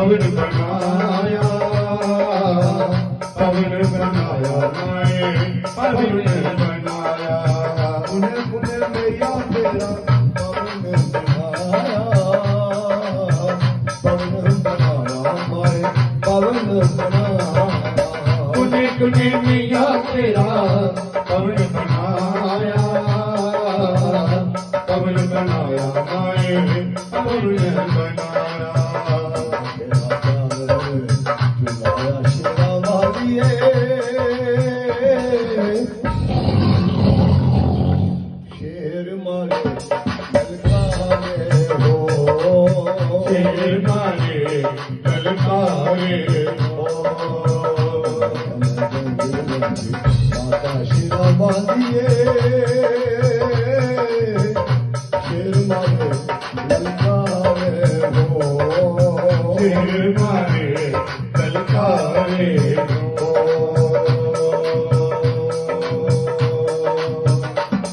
पवन बनाया माए पवन बनाया पुण्य पुण्य मैया तेरा पवन बनाया माए पवन बनाया कुने कुने मैया तेरा पवन बनाया माए पवन बनाया शेर मारे ललकारे हो शेर मारे ललकारे हो माता शिरा बांधिए शेर मारे ललकारे हो शेर मारे ललकारे हो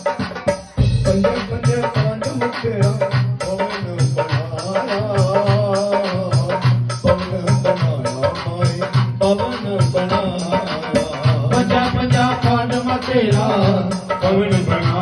पंजे पंजे पांच मुखिया पवन बनाया माई पवन बनाया पंजा पंजा पांड तेरा पवन बनाया